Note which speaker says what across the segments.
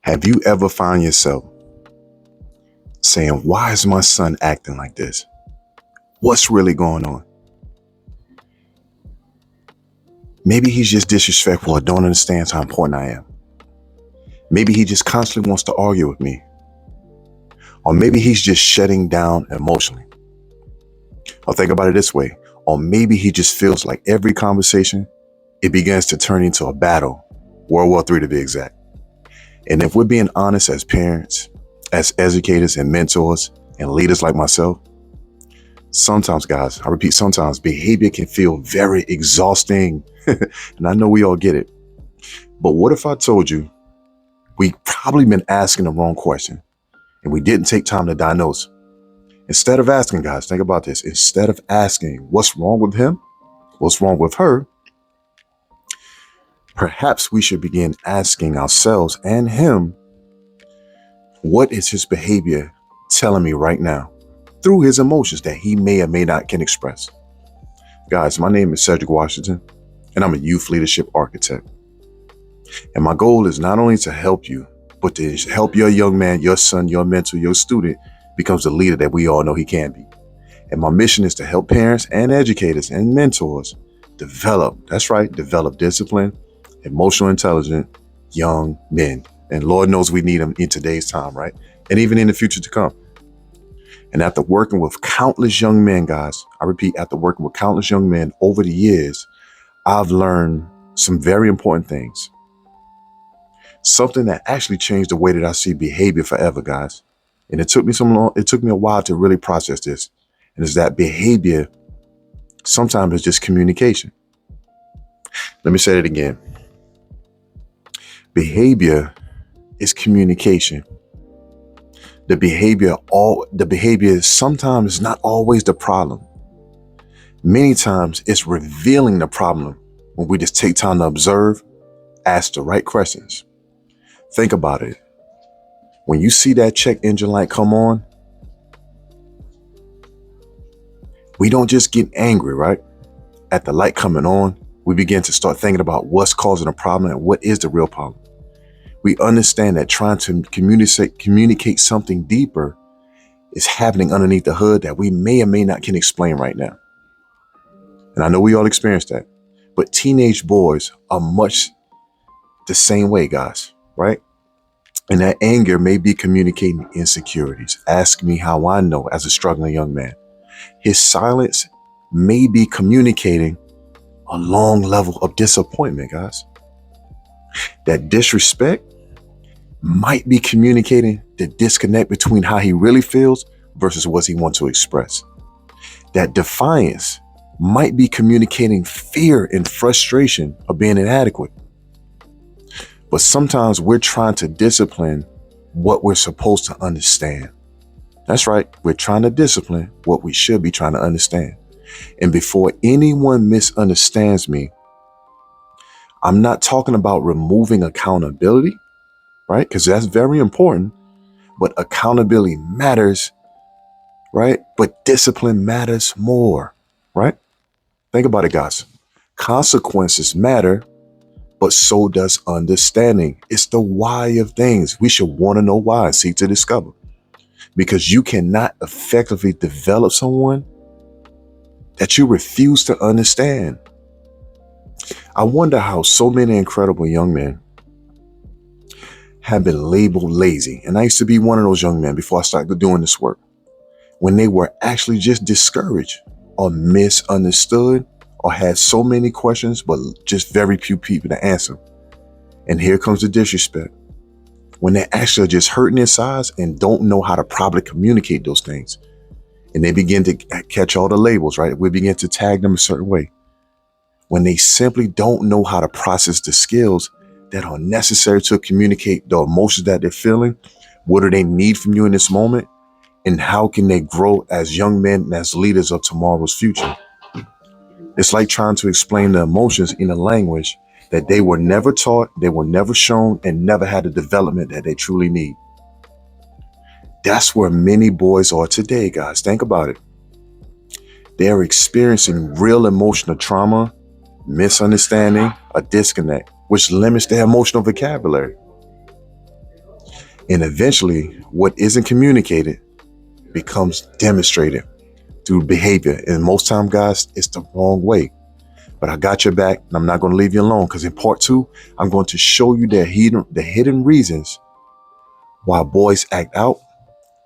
Speaker 1: Have you ever found yourself saying, why is my son acting like this? What's really going on? Maybe he's just disrespectful or don't understand how important I am. Maybe he just constantly wants to argue with me. Or maybe he's just shutting down emotionally. Or think about it this way. Or maybe he just feels like every conversation, it begins to turn into a battle, World War III to be exact. And if we're being honest as parents, as educators and mentors and leaders like myself, sometimes, guys, I repeat, sometimes behavior can feel very exhausting. And I know we all get it. But what if I told you we probably been asking the wrong question and we didn't take time to diagnose? Instead of asking, guys, think about this. Instead of asking what's wrong with him, what's wrong with her, perhaps we should begin asking ourselves and him, what is his behavior telling me right now through his emotions that he may or may not can express? Guys, my name is Cedrick Washington, and I'm a youth leadership architect. And my goal is not only to help you, but to help your young man, your son, your mentor, your student becomes the leader that we all know he can be. And my mission is to help parents and educators and mentors develop discipline, emotional intelligent young men. And Lord knows we need them in today's time, right? And even in the future to come. And after working with countless young men, guys, I repeat, after working with countless young men over the years, I've learned some very important things. Something that actually changed the way that I see behavior forever, guys. And it took me a while to really process this. And it's that behavior sometimes is just communication. Let me say it again. Behavior is communication. The behavior sometimes is not always the problem. Many times it's revealing the problem when we just take time to observe, ask the right questions. Think about it. When you see that check engine light come on, we don't just get angry, right? At the light coming on, we begin to start thinking about what's causing the problem and what is the real problem. We understand that trying to communicate something deeper is happening underneath the hood that we may or may not can explain right now. And I know we all experience that, but teenage boys are much the same way, guys, right? And that anger may be communicating insecurities. Ask me how I know as a struggling young man. His silence may be communicating a long level of disappointment, guys. That disrespect might be communicating the disconnect between how he really feels versus what he wants to express. That defiance might be communicating fear and frustration of being inadequate. But sometimes we're trying to discipline what we're supposed to understand. That's right. We're trying to discipline what we should be trying to understand. And before anyone misunderstands me, I'm not talking about removing accountability, right? Because that's very important. But accountability matters, right? But discipline matters more, right? Think about it, guys. Consequences matter, but so does understanding. It's the why of things. We should want to know why and seek to discover. Because you cannot effectively develop someone that you refuse to understand. I wonder how so many incredible young men have been labeled lazy. And I used to be one of those young men before I started doing this work, when they were actually just discouraged or misunderstood or had so many questions, but just very few people to answer. And here comes the disrespect. When they're actually just hurting inside and don't know how to properly communicate those things. And they begin to catch all the labels, right? We begin to tag them a certain way. When they simply don't know how to process the skills that are necessary to communicate the emotions that they're feeling. What do they need from you in this moment? And how can they grow as young men and as leaders of tomorrow's future? It's like trying to explain the emotions in a language that they were never taught, they were never shown, and never had the development that they truly need. That's where many boys are today, guys. Think about it. They're experiencing real emotional trauma, misunderstanding, a disconnect, which limits their emotional vocabulary. And eventually, what isn't communicated becomes demonstrated through behavior. And most time, guys, it's the wrong way. But I got your back, and I'm not going to leave you alone, because in part 2, I'm going to show you the hidden reasons why boys act out,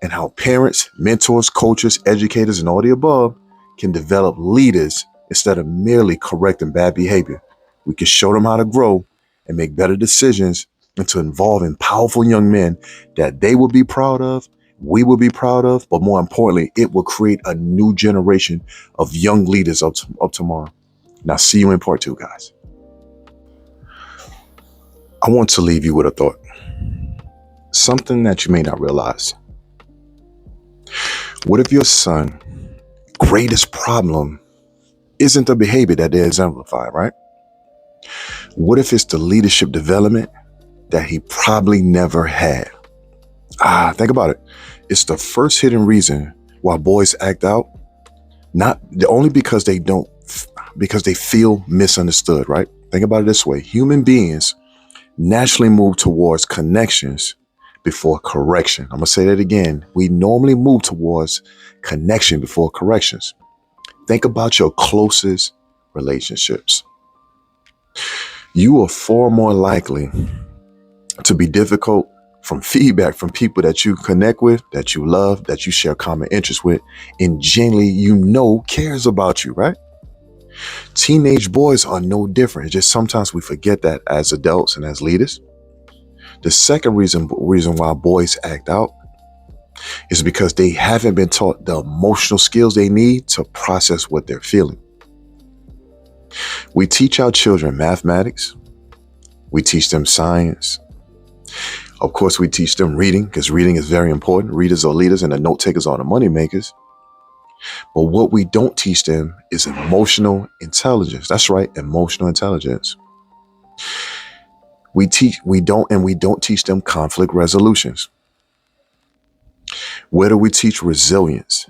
Speaker 1: and how parents, mentors, coaches, educators, and all the above can develop leaders instead of merely correcting bad behavior. We can show them how to grow and make better decisions, and to involve in powerful young men that they will be proud of, we will be proud of, but more importantly, it will create a new generation of young leaders of tomorrow. Now, see you in part 2, guys. I want to leave you with a thought. Something that you may not realize. What if your son's greatest problem isn't the behavior that they exemplify, right? What if it's the leadership development that he probably never had? Think about it. It's the first hidden reason why boys act out, not only because they feel misunderstood, right? Think about it this way. Human beings naturally move towards connections before correction. I'm going to say that again. We normally move towards connection before corrections. Think about your closest relationships. You are far more likely to be difficult from feedback from people that you connect with, that you love, that you share common interests with, and genuinely cares about you, right? Teenage boys are no different. It's just sometimes we forget that as adults and as leaders. The second reason why boys act out is because they haven't been taught the emotional skills they need to process what they're feeling. We teach our children mathematics. We teach them science. Of course, we teach them reading, because reading is very important. Readers are leaders and the note takers are the money makers. But what we don't teach them is emotional intelligence. That's right, emotional intelligence. We don't teach them conflict resolutions. Where do we teach resilience?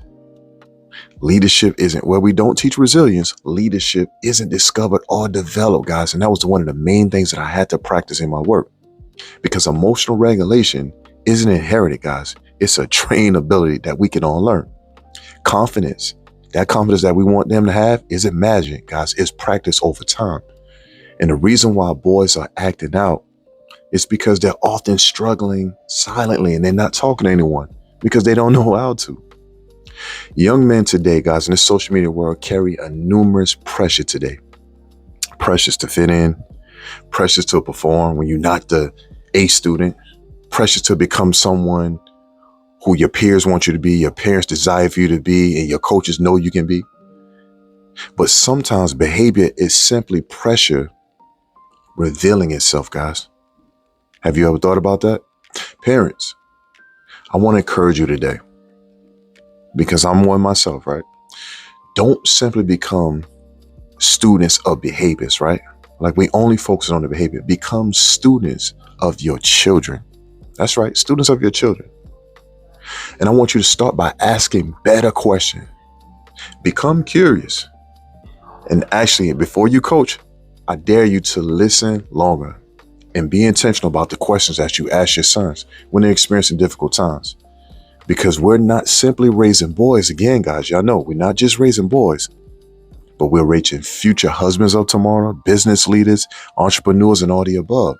Speaker 1: Leadership isn't where we don't teach resilience. Leadership isn't discovered or developed, guys. And that was one of the main things that I had to practice in my work, because emotional regulation isn't inherited, guys. It's a trained ability that we can all learn. Confidence, that confidence that we want them to have, isn't magic, guys. It's practice over time. And the reason why boys are acting out is because they're often struggling silently and they're not talking to anyone because they don't know how to. Young men today, guys, in the social media world carry a numerous pressure today. Pressures to fit in, pressures to perform when you're not the A student, pressures to become someone who your peers want you to be, your parents desire for you to be, and your coaches know you can be. But sometimes behavior is simply pressure revealing itself, guys. Have you ever thought about that? Parents, I want to encourage you today, because I'm one myself, right? Don't simply become students of behaviors, right? Like we only focus on the behavior. Become students of your children. That's right, students of your children. And I want you to start by asking better questions. Become curious. And actually, before you coach, I dare you to listen longer and be intentional about the questions that you ask your sons when they're experiencing difficult times. Because we're not simply raising boys. Again, guys, y'all know we're not just raising boys, but we're raising future husbands of tomorrow, business leaders, entrepreneurs, and all the above.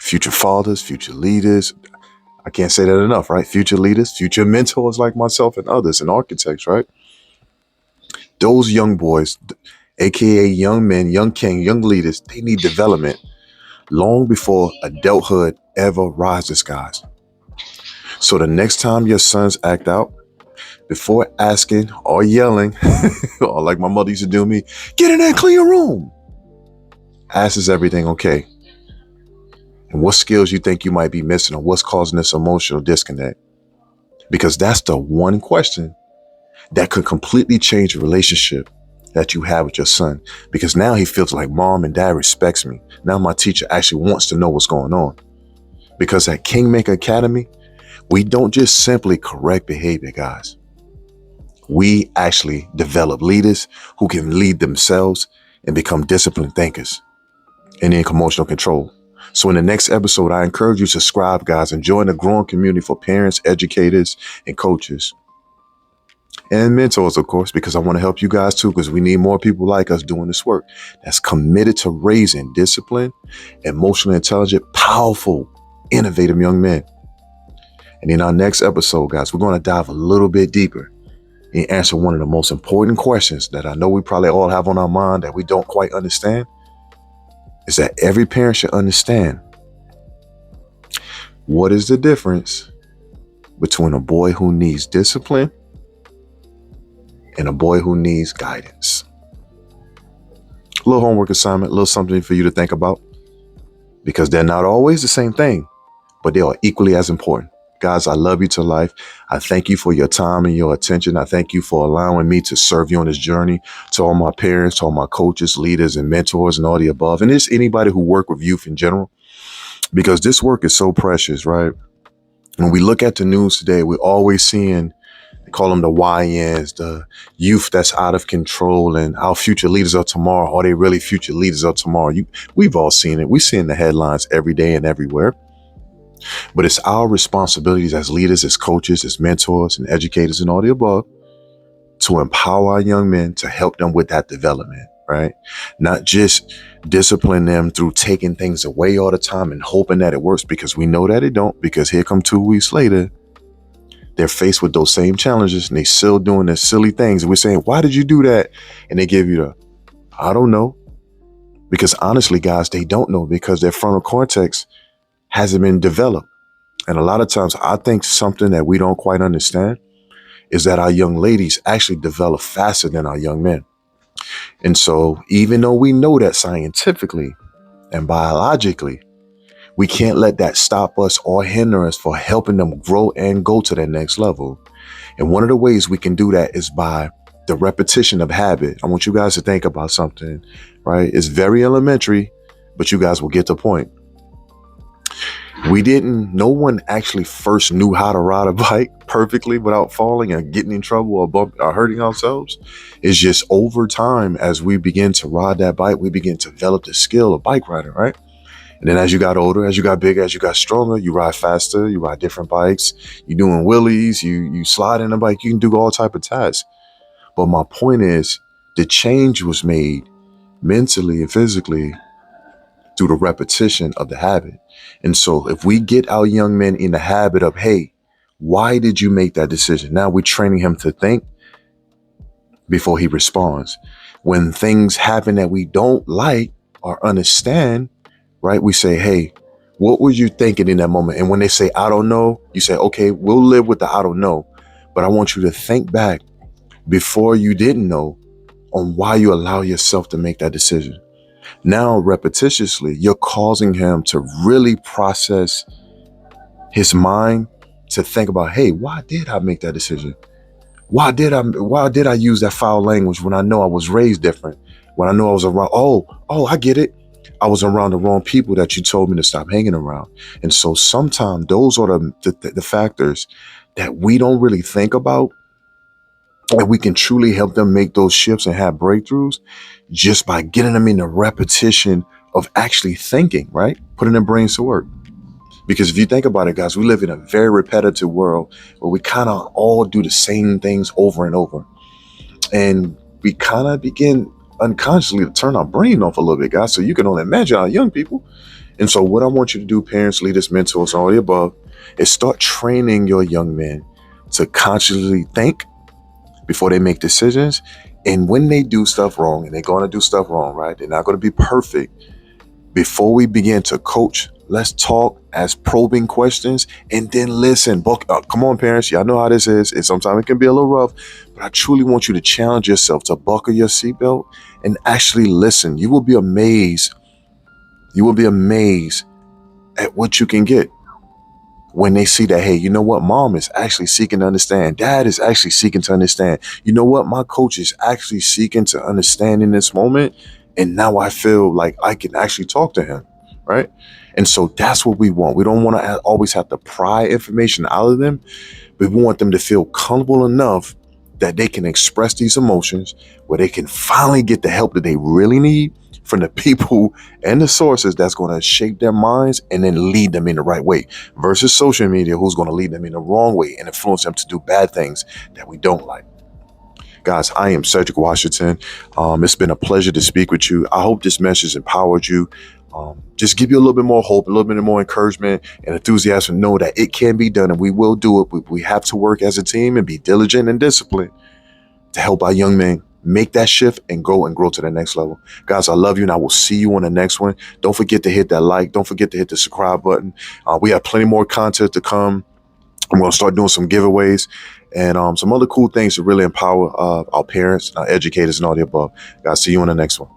Speaker 1: Future fathers, future leaders. I can't say that enough, right? Future leaders, future mentors like myself and others, and architects, right? Those young boys, AKA young men, young king, young leaders, they need development long before adulthood ever rises, guys. So the next time your sons act out, before asking or yelling, or like my mother used to do to me, get in there and clean your room. Ask, is everything okay? And what skills you think you might be missing, or what's causing this emotional disconnect? Because that's the one question that could completely change the relationship that you have with your son. Because now he feels like mom and dad respects me. Now my teacher actually wants to know what's going on. Because at Kingmaker Academy, we don't just simply correct behavior, guys. We actually develop leaders who can lead themselves and become disciplined thinkers and in emotional control. So in the next episode, I encourage you to subscribe, guys, and join the growing community for parents, educators, and coaches. And mentors, of course, because I want to help you guys too, because we need more people like us doing this work that's committed to raising disciplined, emotionally intelligent, powerful, innovative young men. And in our next episode, guys, we're going to dive a little bit deeper and answer one of the most important questions that I know we probably all have on our mind that we don't quite understand, is that every parent should understand: what is the difference between a boy who needs discipline and a boy who needs guidance? A little homework assignment, a little something for you to think about, because they're not always the same thing, but they are equally as important. Guys, I love you to life. I thank you for your time and your attention. I thank you for allowing me to serve you on this journey. To all my parents, to all my coaches, leaders, and mentors, and all the above. And it's anybody who work with youth in general, because this work is so precious, right? When we look at the news today, we're always seeing, they call them the YNs, the youth that's out of control, and our future leaders of tomorrow. Are they really future leaders of tomorrow? We've all seen it. We're seeing the headlines every day and everywhere. But it's our responsibilities as leaders, as coaches, as mentors, and educators, and all the above, to empower our young men, to help them with that development, right? Not just discipline them through taking things away all the time and hoping that it works, because we know that it don't, because here come 2 weeks later, they're faced with those same challenges and they still doing their silly things. And we're saying, why did you do that? And they give you the, I don't know. Because honestly, guys, they don't know, because their frontal cortex hasn't been developed. And a lot of times I think something that we don't quite understand is that our young ladies actually develop faster than our young men. And so even though we know that scientifically and biologically, we can't let that stop us or hinder us for helping them grow and go to that next level. And one of the ways we can do that is by the repetition of habit. I want you guys to think about something, right? It's very elementary, but you guys will get the point. No one actually first knew how to ride a bike perfectly without falling and getting in trouble or hurting ourselves. It's just over time, as we begin to ride that bike, we begin to develop the skill of bike riding, right? And then as you got older, as you got bigger, as you got stronger, you ride faster, you ride different bikes, you're doing wheelies, you slide in a bike, you can do all type of tasks. But my point is, the change was made mentally and physically through the repetition of the habit. And so if we get our young men in the habit of, hey, why did you make that decision? Now we're training him to think before he responds. When things happen that we don't like or understand, right? We say, hey, what were you thinking in that moment? And when they say, I don't know, you say, okay, we'll live with the I don't know. But I want you to think back before you didn't know on why you allow yourself to make that decision. Now, repetitiously, you're causing him to really process his mind, to think about, hey, why did I make that decision? Why did I use that foul language when I know I was raised different? When I know I was around, I get it. I was around the wrong people that you told me to stop hanging around. And so sometimes those are the factors that we don't really think about. And we can truly help them make those shifts and have breakthroughs just by getting them in the repetition of actually thinking, right? Putting their brains to work. Because if you think about it, guys, we live in a very repetitive world where we kind of all do the same things over and over. And we kind of begin unconsciously to turn our brain off a little bit, guys. So you can only imagine our young people. And so what I want you to do, parents, leaders, mentors, all the above, is start training your young men to consciously think before they make decisions. And when they do stuff wrong, and they're going to do stuff wrong, right? They're not going to be perfect. Before we begin to coach, let's talk, ask probing questions, and then listen. Come on, parents. Y'all know how this is. And sometimes it can be a little rough, but I truly want you to challenge yourself to buckle your seatbelt and actually listen. You will be amazed. You will be amazed at what you can get when they see that, hey, you know what? Mom is actually seeking to understand. Dad is actually seeking to understand. You know what? My coach is actually seeking to understand in this moment. And now I feel like I can actually talk to him, right? And so that's what we want. We don't want to always have to pry information out of them, but we want them to feel comfortable enough that they can express these emotions, where they can finally get the help that they really need from the people and the sources that's going to shape their minds and then lead them in the right way, versus social media, who's going to lead them in the wrong way and influence them to do bad things that we don't like. Guys, I am Cedrick Washington. It's been a pleasure to speak with you. I hope this message empowered you. Just give you a little bit more hope, a little bit more encouragement and enthusiasm. Know that it can be done and we will do it. We have to work as a team and be diligent and disciplined to help our young men make that shift and grow to the next level. Guys, I love you and I will see you on the next one. Don't forget to hit that like. Don't forget to hit the subscribe button. We have plenty more content to come. I'm going to start doing some giveaways and some other cool things to really empower our parents, our educators, and all the above. Guys, see you on the next one.